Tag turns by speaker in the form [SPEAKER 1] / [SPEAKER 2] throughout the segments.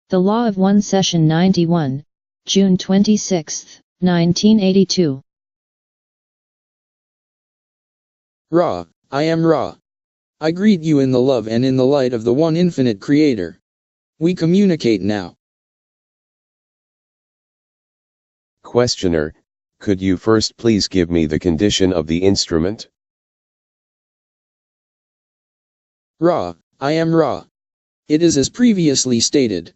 [SPEAKER 1] The Law of One Session 91, June 26, 1982.
[SPEAKER 2] Ra, I am Ra. I greet you in the love and in the light of the one infinite Creator. We communicate now.
[SPEAKER 3] Questioner, could you first please give me the condition of the instrument?
[SPEAKER 2] Ra, I am Ra. It is as previously stated.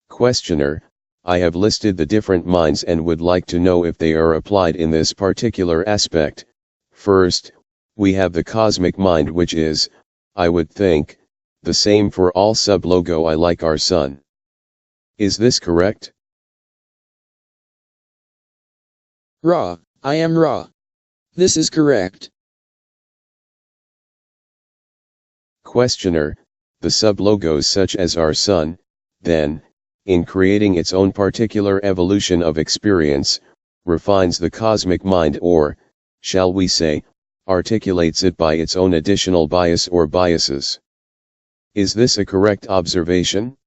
[SPEAKER 3] Questioner, I have listed the different minds and would like to know if they are applied in this particular aspect. First, we have the cosmic mind, which is, I would think, the same for all sub-logo I like our sun. Is this correct?
[SPEAKER 2] Ra, I am Ra. This is correct.
[SPEAKER 3] Questioner, the sub-logos such as our sun, then, in creating its own particular evolution of experience, refines the cosmic mind or, shall we say, articulates it by its own additional bias or biases. Is this a correct observation?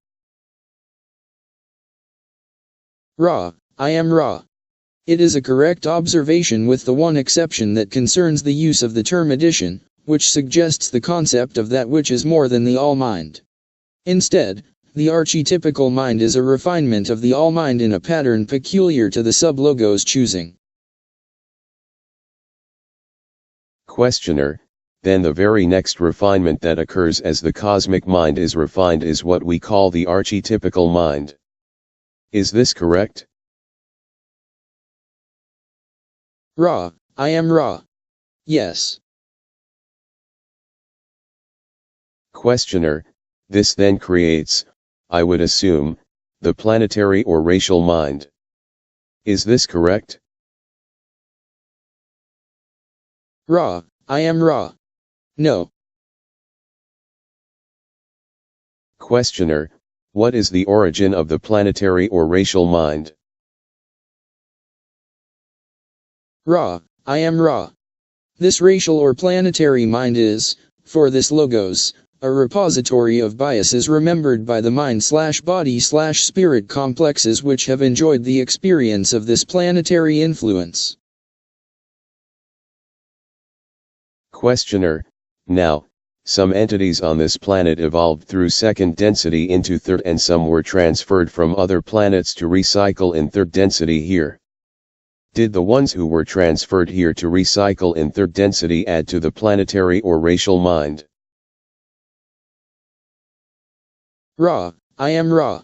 [SPEAKER 2] Ra, I am Ra. It is a correct observation with the one exception that concerns the use of the term addition, which suggests the concept of that which is more than the all-mind. Instead, the archetypical mind is a refinement of the all-mind in a pattern peculiar to the sub-logo's choosing.
[SPEAKER 3] Questioner, then the very next refinement that occurs as the cosmic mind is refined is what we call the archetypical mind. Is this correct?
[SPEAKER 2] Ra, I am Ra. Yes.
[SPEAKER 3] Questioner, this then creates, I would assume, the planetary or racial mind. Is this correct?
[SPEAKER 2] Ra, I am Ra. No.
[SPEAKER 3] Questioner, what is the origin of the planetary or racial mind?
[SPEAKER 2] Ra, I am Ra. This racial or planetary mind is, for this logos, a repository of biases remembered by the mind/body/spirit complexes which have enjoyed the experience of this planetary influence.
[SPEAKER 3] Questioner, now, some entities on this planet evolved through second density into third and some were transferred from other planets to recycle in third density here. Did the ones who were transferred here to recycle in third density add to the planetary or racial mind?
[SPEAKER 2] Ra, I am Ra.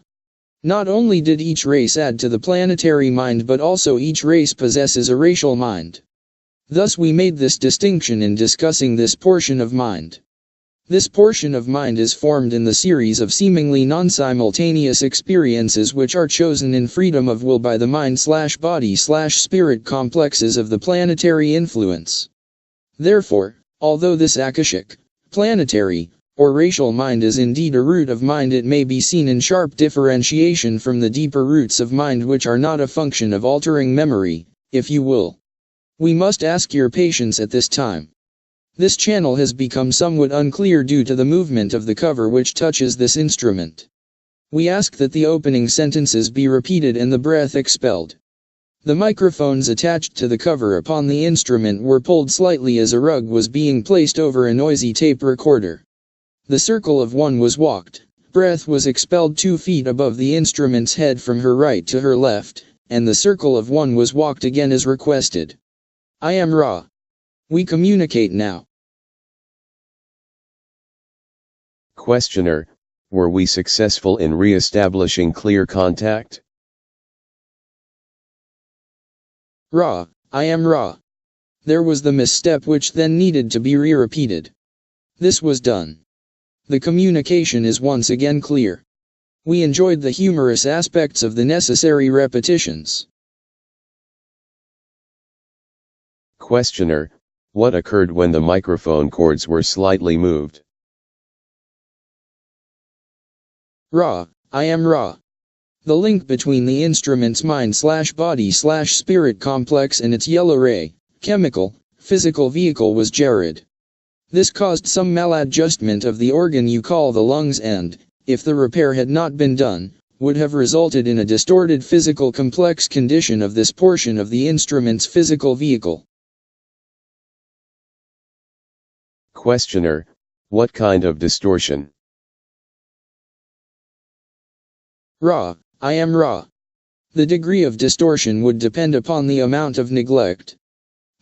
[SPEAKER 2] Not only did each race add to the planetary mind but also each race possesses a racial mind. Thus we made this distinction in discussing this portion of mind. This portion of mind is formed in the series of seemingly non-simultaneous experiences which are chosen in freedom of will by the mind/body/spirit complexes of the planetary influence. Therefore, although this akashic, planetary, or racial mind is indeed a root of mind, it may be seen in sharp differentiation from the deeper roots of mind which are not a function of altering memory, if you will. We must ask your patience at this time. This channel has become somewhat unclear due to the movement of the cover which touches this instrument. We ask that the opening sentences be repeated and the breath expelled. The microphones attached to the cover upon the instrument were pulled slightly as a rug was being placed over a noisy tape recorder. The circle of one was walked, breath was expelled 2 feet above the instrument's head from her right to her left, and the circle of one was walked again as requested. I am Ra. We communicate now.
[SPEAKER 3] Questioner, were we successful in re-establishing clear contact?
[SPEAKER 2] Ra, I am Ra. There was the misstep which then needed to be re-repeated. This was done. The communication is once again clear. We enjoyed the humorous aspects of the necessary repetitions.
[SPEAKER 3] Questioner, what occurred when the microphone cords were slightly moved?
[SPEAKER 2] Ra, I am Ra. The link between the instrument's mind/body/spirit complex and its yellow ray, chemical, physical vehicle was jarred. This caused some maladjustment of the organ you call the lungs and, if the repair had not been done, would have resulted in a distorted physical complex condition of this portion of the instrument's physical vehicle.
[SPEAKER 3] Questioner, what kind of distortion?
[SPEAKER 2] Ra, I am Ra. The degree of distortion would depend upon the amount of neglect.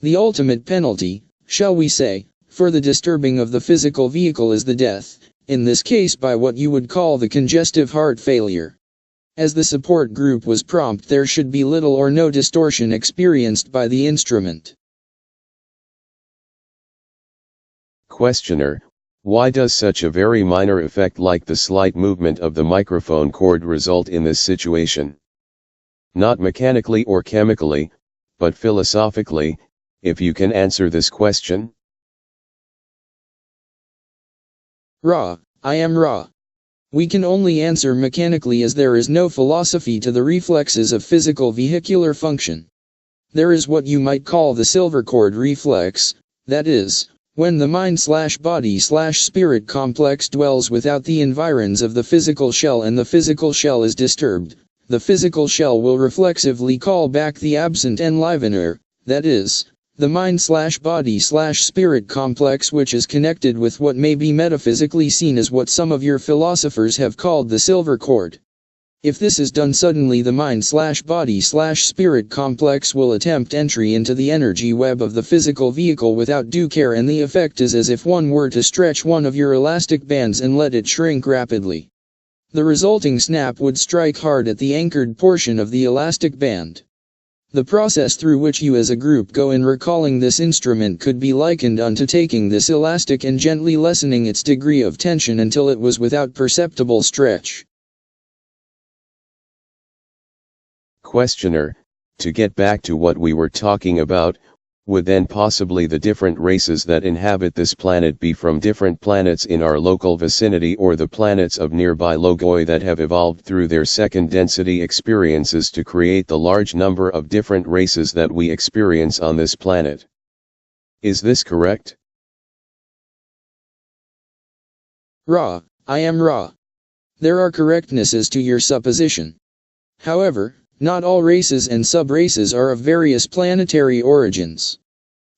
[SPEAKER 2] The ultimate penalty, shall we say, for the disturbing of the physical vehicle is the death, in this case by what you would call the congestive heart failure. As the support group was prompt, there should be little or no distortion experienced by the instrument.
[SPEAKER 3] Questioner, why does such a very minor effect like the slight movement of the microphone cord result in this situation? Not mechanically or chemically, but philosophically, if you can answer this question.
[SPEAKER 2] Ra, I am Ra. We can only answer mechanically as there is no philosophy to the reflexes of physical vehicular function. There is what you might call the silver cord reflex, that is, when the mind/body/spirit complex dwells without the environs of the physical shell and the physical shell is disturbed, the physical shell will reflexively call back the absent enlivener, that is, the mind/body/spirit complex, which is connected with what may be metaphysically seen as what some of your philosophers have called the silver cord. If this is done suddenly, the mind/body/spirit complex will attempt entry into the energy web of the physical vehicle without due care, and the effect is as if one were to stretch one of your elastic bands and let it shrink rapidly. The resulting snap would strike hard at the anchored portion of the elastic band. The process through which you as a group go in recalling this instrument could be likened unto taking this elastic and gently lessening its degree of tension until it was without perceptible stretch.
[SPEAKER 3] Questioner, to get back to what we were talking about, would then possibly the different races that inhabit this planet be from different planets in our local vicinity, or the planets of nearby logoi that have evolved through their second density experiences to create the large number of different races that we experience on this planet? Is this correct?
[SPEAKER 2] Ra, I am Ra. There are correctnesses to your supposition. However, not all races and sub-races are of various planetary origins.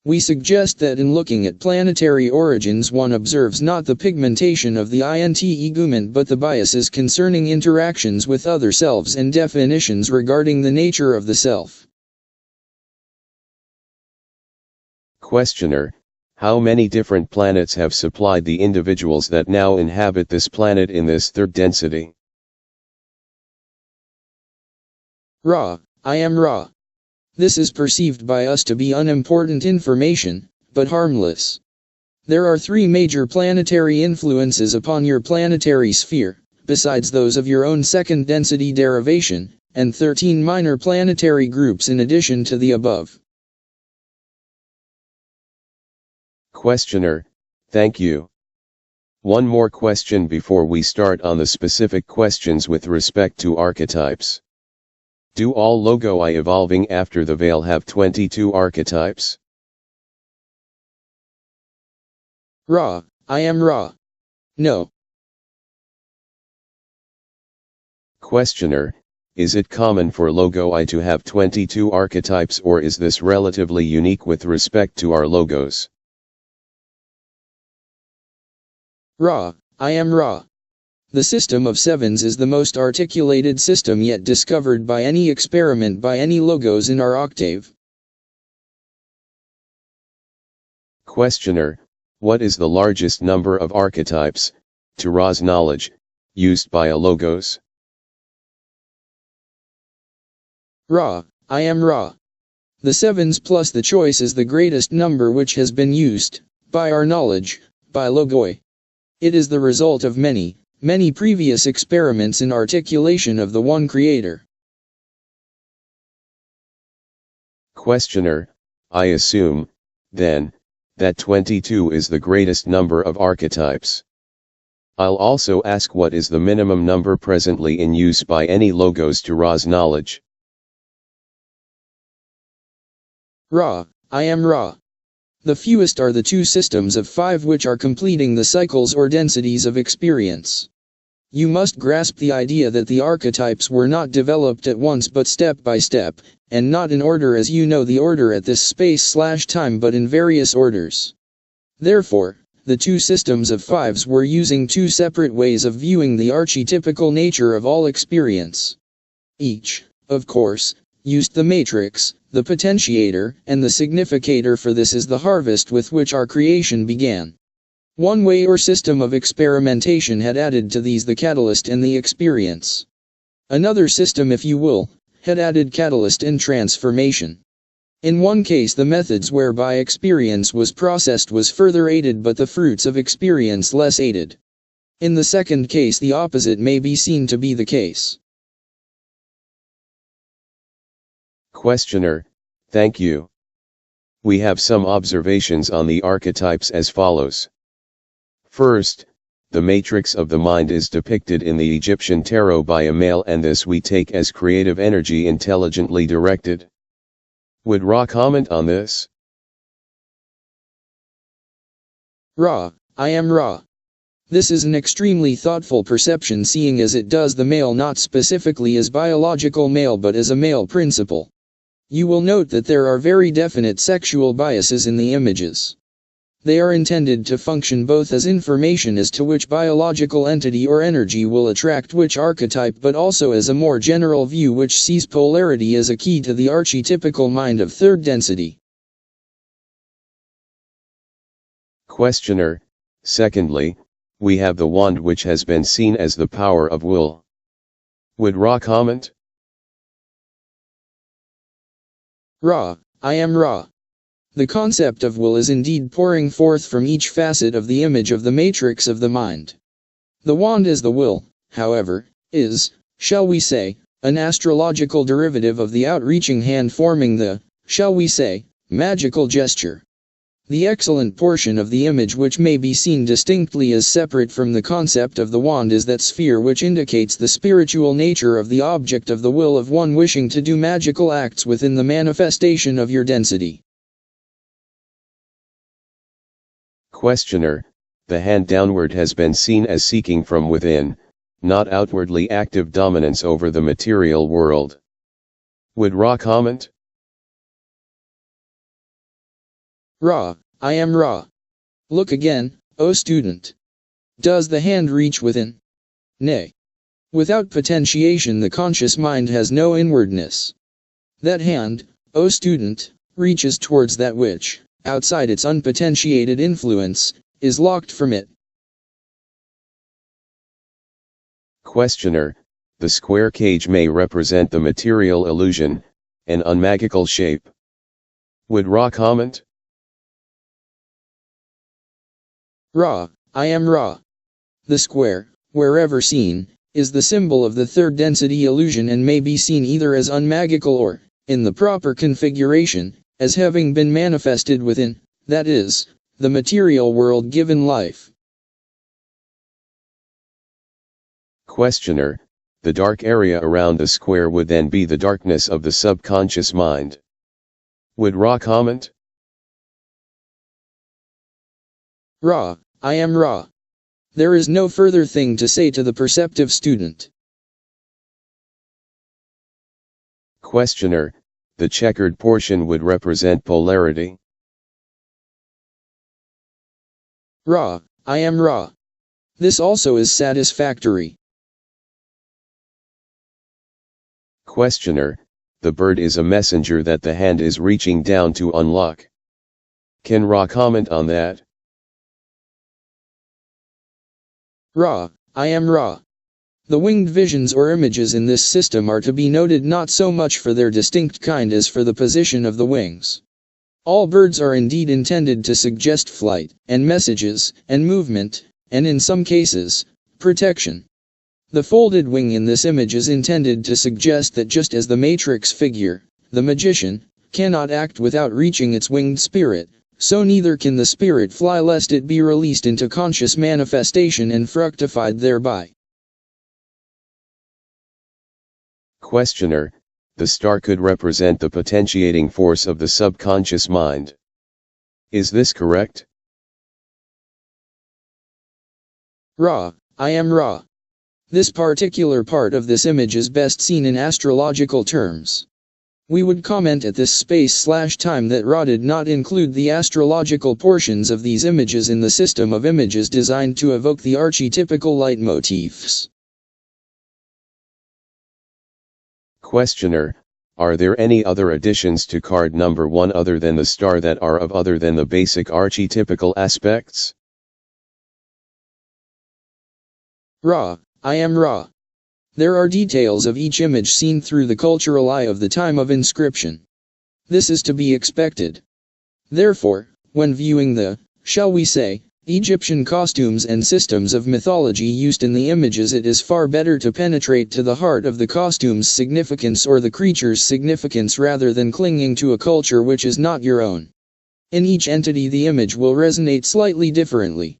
[SPEAKER 2] We suggest that in looking at planetary origins one observes not the pigmentation of the integument but the biases concerning interactions with other selves and definitions regarding the nature of the self.
[SPEAKER 3] Questioner, how many different planets have supplied the individuals that now inhabit this planet in this third density?
[SPEAKER 2] Ra, I am Ra. This is perceived by us to be unimportant information, but harmless. There are 3 major planetary influences upon your planetary sphere, besides those of your own second density derivation, and 13 minor planetary groups in addition to the above.
[SPEAKER 3] Questioner, thank you. One more question before we start on the specific questions with respect to archetypes. Do all logoi evolving after the veil have 22 archetypes?
[SPEAKER 2] Ra, I am Ra. No.
[SPEAKER 3] Questioner, is it common for logoi to have 22 archetypes, or is this relatively unique with respect to our logos?
[SPEAKER 2] Ra, I am Ra. The system of sevens is the most articulated system yet discovered by any experiment by any logos in our octave.
[SPEAKER 3] Questioner, what is the largest number of archetypes, to Ra's knowledge, used by a logos?
[SPEAKER 2] Ra, I am Ra. The sevens plus the choice is the greatest number which has been used, by our knowledge, by logoi. It is the result of many previous experiments in articulation of the one creator.
[SPEAKER 3] Questioner, I assume, then, that 22 is the greatest number of archetypes. I'll also ask what is the minimum number presently in use by any logos to Ra's knowledge.
[SPEAKER 2] Ra, I am Ra. The fewest are the two systems of 5 which are completing the cycles or densities of experience. You must grasp the idea that the archetypes were not developed at once but step by step, and not in order as you know the order at this space/time but in various orders. Therefore, the two systems of 5s were using two separate ways of viewing the archetypical nature of all experience. Each, of course, used the matrix, the potentiator, and the significator, for this is the harvest with which our creation began. One way or system of experimentation had added to these the catalyst and the experience. Another system, if you will, had added catalyst and transformation. In one case the methods whereby experience was processed was further aided but the fruits of experience less aided. In the second case the opposite may be seen to be the case.
[SPEAKER 3] Questioner, thank you. We have some observations on the archetypes as follows. First, the matrix of the mind is depicted in the Egyptian tarot by a male, and this we take as creative energy intelligently directed. Would Ra comment on this?
[SPEAKER 2] Ra, I am Ra. This is an extremely thoughtful perception, seeing as it does the male not specifically as biological male but as a male principle. You will note that there are very definite sexual biases in the images. They are intended to function both as information as to which biological entity or energy will attract which archetype, but also as a more general view which sees polarity as a key to the archetypical mind of third density.
[SPEAKER 3] Questioner, secondly, we have the wand which has been seen as the power of will. Would Ra comment?
[SPEAKER 2] Ra, I am Ra. The concept of will is indeed pouring forth from each facet of the image of the matrix of the mind. The wand as the will, however, is, shall we say, an astrological derivative of the outreaching hand forming the, shall we say, magical gesture. The excellent portion of the image which may be seen distinctly as separate from the concept of the wand is that sphere which indicates the spiritual nature of the object of the will of one wishing to do magical acts within the manifestation of your density.
[SPEAKER 3] Questioner, the hand downward has been seen as seeking from within, not outwardly active dominance over the material world. Would Ra comment?
[SPEAKER 2] Ra, I am Ra. Look again, O student. Does the hand reach within? Nay. Without potentiation the conscious mind has no inwardness. That hand, O student, reaches towards that which, outside its unpotentiated influence, is locked from it.
[SPEAKER 3] Questioner, the square cage may represent the material illusion, an unmagical shape. Would Ra comment?
[SPEAKER 2] Ra, I am Ra. The square, wherever seen, is the symbol of the third density illusion and may be seen either as unmagical or, in the proper configuration, as having been manifested within, that is, the material world given life.
[SPEAKER 3] Questioner, the dark area around the square would then be the darkness of the subconscious mind. Would Ra comment?
[SPEAKER 2] Ra, I am Ra. There is no further thing to say to the perceptive student.
[SPEAKER 3] Questioner, the checkered portion would represent polarity.
[SPEAKER 2] Ra, I am Ra. This also is satisfactory.
[SPEAKER 3] Questioner, the bird is a messenger that the hand is reaching down to unlock. Can Ra comment on that?
[SPEAKER 2] Ra, I am Ra. The winged visions or images in this system are to be noted not so much for their distinct kind as for the position of the wings. All birds are indeed intended to suggest flight, and messages, and movement, and in some cases, protection. The folded wing in this image is intended to suggest that just as the matrix figure, the magician, cannot act without reaching its winged spirit, so neither can the spirit fly lest it be released into conscious manifestation and fructified thereby.
[SPEAKER 3] Questioner, the star could represent the potentiating force of the subconscious mind. Is this correct?
[SPEAKER 2] Ra, I am Ra. This particular part of this image is best seen in astrological terms. We would comment at this space/time that Ra did not include the astrological portions of these images in the system of images designed to evoke the archetypical leitmotifs.
[SPEAKER 3] Questioner, are there any other additions to card number 1 other than the star that are of other than the basic archetypical aspects?
[SPEAKER 2] Ra, I am Ra. There are details of each image seen through the cultural eye of the time of inscription. This is to be expected. Therefore, when viewing the, shall we say, Egyptian costumes and systems of mythology used in the images, it is far better to penetrate to the heart of the costume's significance or the creature's significance rather than clinging to a culture which is not your own. In each entity the image will resonate slightly differently.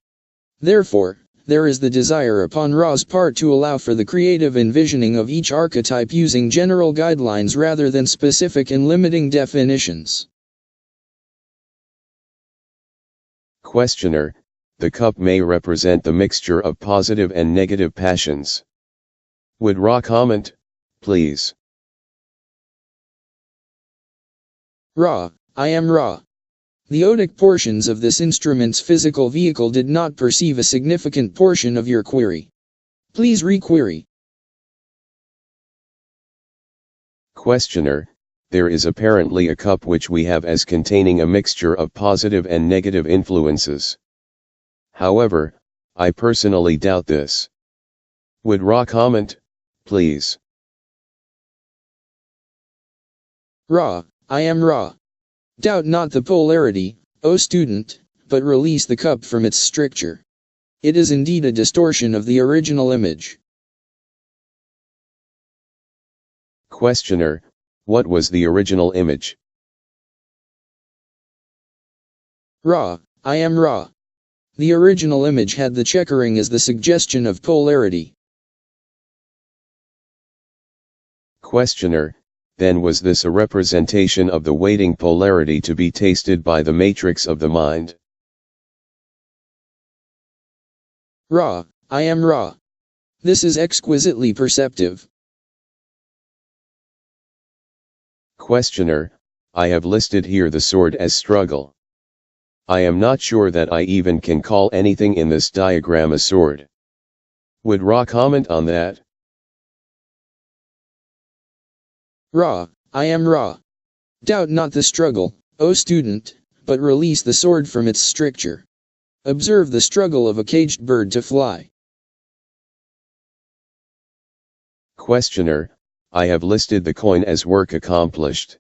[SPEAKER 2] Therefore, there is the desire upon Ra's part to allow for the creative envisioning of each archetype using general guidelines rather than specific and limiting definitions.
[SPEAKER 3] Questioner, the cup may represent the mixture of positive and negative passions. Would Ra comment, please?
[SPEAKER 2] Ra, I am Ra. The odic portions of this instrument's physical vehicle did not perceive a significant portion of your query. Please re-query.
[SPEAKER 3] Questioner, there is apparently a cup which we have as containing a mixture of positive and negative influences. However, I personally doubt this. Would Ra comment, please?
[SPEAKER 2] Ra, I am Ra. Doubt not the polarity, O student, but release the cup from its stricture. It is indeed a distortion of the original image.
[SPEAKER 3] Questioner, what was the original image?
[SPEAKER 2] Ra, I am Ra. The original image had the checkering as the suggestion of polarity.
[SPEAKER 3] Questioner, then was this a representation of the waiting polarity to be tasted by the matrix of the mind?
[SPEAKER 2] Ra, I am Ra. This is exquisitely perceptive.
[SPEAKER 3] Questioner, I have listed here the sword as struggle. I am not sure that I even can call anything in this diagram a sword. Would Ra comment on that?
[SPEAKER 2] Ra, I am Ra. Doubt not the struggle, O student, but release the sword from its stricture. Observe the struggle of a caged bird to fly.
[SPEAKER 3] Questioner, I have listed the coin as work accomplished.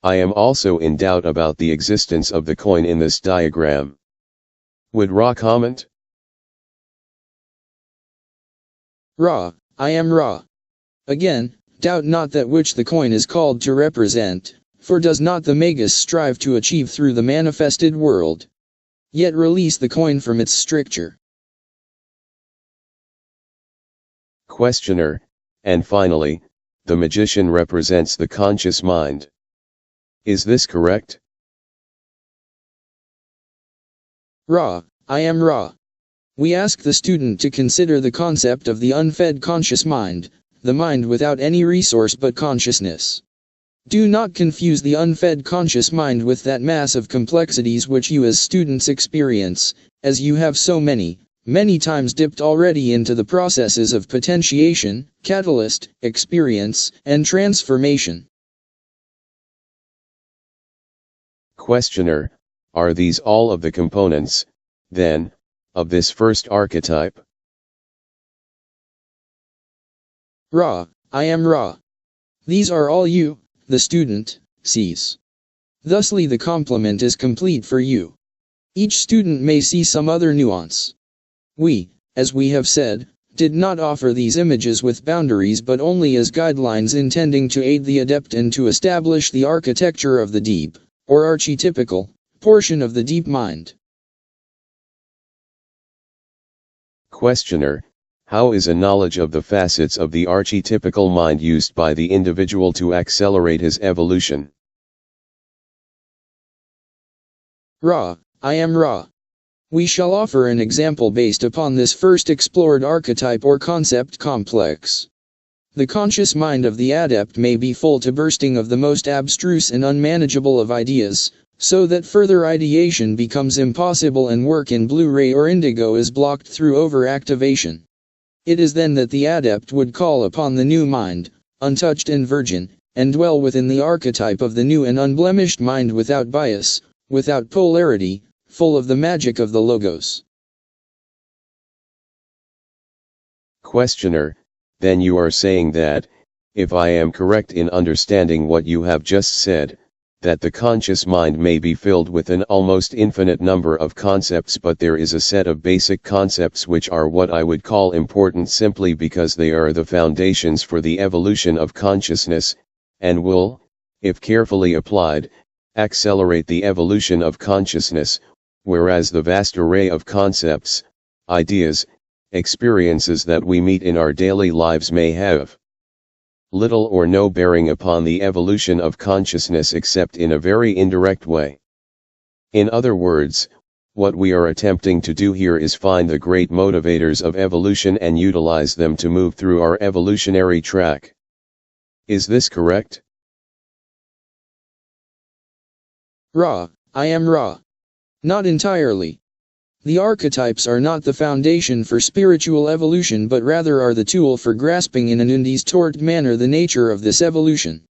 [SPEAKER 3] I am also in doubt about the existence of the coin in this diagram. Would Ra comment?
[SPEAKER 2] Ra, I am Ra. Again, doubt not that which the coin is called to represent, for does not the Magus strive to achieve through the manifested world? Yet release the coin from its stricture.
[SPEAKER 3] Questioner, and finally, the magician represents the conscious mind. Is this correct?
[SPEAKER 2] Ra, I am Ra. We ask the student to consider the concept of the unfed conscious mind, the mind without any resource but consciousness. Do not confuse the unfed conscious mind with that mass of complexities which you as students experience, as you have so many times dipped already into the processes of potentiation, catalyst, experience, and transformation.
[SPEAKER 3] Questioner, are these all of the components, then, of this first archetype?
[SPEAKER 2] Ra, I am Ra. These are all you, the student, sees. Thusly the complement is complete for you. Each student may see some other nuance. We, as we have said, did not offer these images with boundaries but only as guidelines intending to aid the adept and to establish the architecture of the deep, or archetypical, portion of the deep mind.
[SPEAKER 3] Questioner, how is a knowledge of the facets of the archetypical mind used by the individual to accelerate his evolution?
[SPEAKER 2] Ra, I am Ra. We shall offer an example based upon this first explored archetype or concept complex. The conscious mind of the adept may be full to bursting of the most abstruse and unmanageable of ideas, so that further ideation becomes impossible and work in Blu-ray or indigo is blocked through overactivation. It is then that the adept would call upon the new mind, untouched and virgin, and dwell within the archetype of the new and unblemished mind without bias, without polarity, full of the magic of the logos.
[SPEAKER 3] Questioner, then you are saying that, if I am correct in understanding what you have just said, that the conscious mind may be filled with an almost infinite number of concepts, but there is a set of basic concepts which are what I would call important simply because they are the foundations for the evolution of consciousness, and will, if carefully applied, accelerate the evolution of consciousness, whereas the vast array of concepts, ideas, experiences that we meet in our daily lives may have little or no bearing upon the evolution of consciousness except in a very indirect way. In other words, what we are attempting to do here is find the great motivators of evolution and utilize them to move through our evolutionary track. Is this correct?
[SPEAKER 2] Ra, I am Ra. Not entirely. The archetypes are not the foundation for spiritual evolution but rather are the tool for grasping in an undistort manner the nature of this evolution.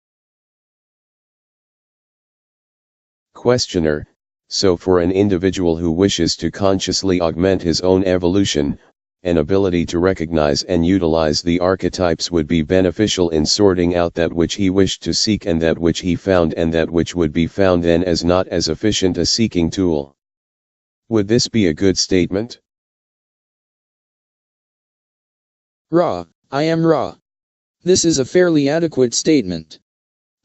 [SPEAKER 3] Questioner, so for an individual who wishes to consciously augment his own evolution, an ability to recognize and utilize the archetypes would be beneficial in sorting out that which he wished to seek and that which he found, and that which would be found then as not as efficient a seeking tool. Would this be a good statement?
[SPEAKER 2] Ra, I am Ra. This is a fairly adequate statement.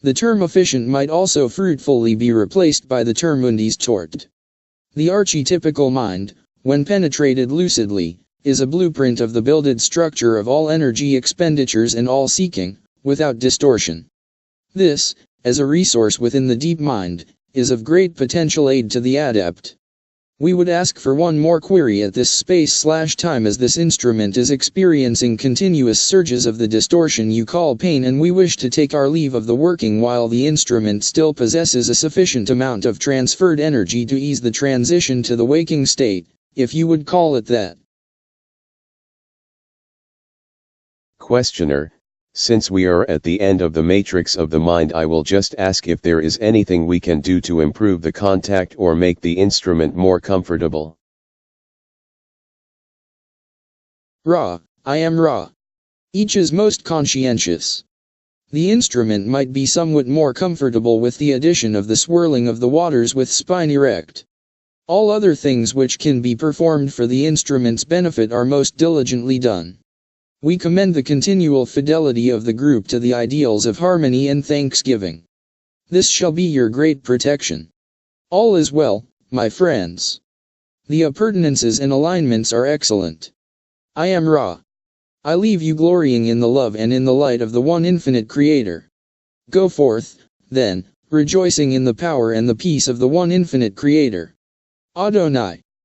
[SPEAKER 2] The term efficient might also fruitfully be replaced by the term undistort. The archetypical mind, when penetrated lucidly, is a blueprint of the builded structure of all energy expenditures and all seeking, without distortion. This, as a resource within the deep mind, is of great potential aid to the adept. We would ask for one more query at this space/time as this instrument is experiencing continuous surges of the distortion you call pain, and we wish to take our leave of the working while the instrument still possesses a sufficient amount of transferred energy to ease the transition to the waking state, if you would call it that.
[SPEAKER 3] Questioner, since we are at the end of the matrix of the mind, I will just ask if there is anything we can do to improve the contact or make the instrument more comfortable.
[SPEAKER 2] Ra, I am Ra. Each is most conscientious. The instrument might be somewhat more comfortable with the addition of the swirling of the waters with spine erect. All other things which can be performed for the instrument's benefit are most diligently done. We commend the continual fidelity of the group to the ideals of harmony and thanksgiving. This shall be your great protection. All is well, my friends. The appurtenances and alignments are excellent. I am Ra. I leave you glorying in the love and in the light of the one infinite Creator. Go forth, then, rejoicing in the power and the peace of the one infinite Creator. Adonai.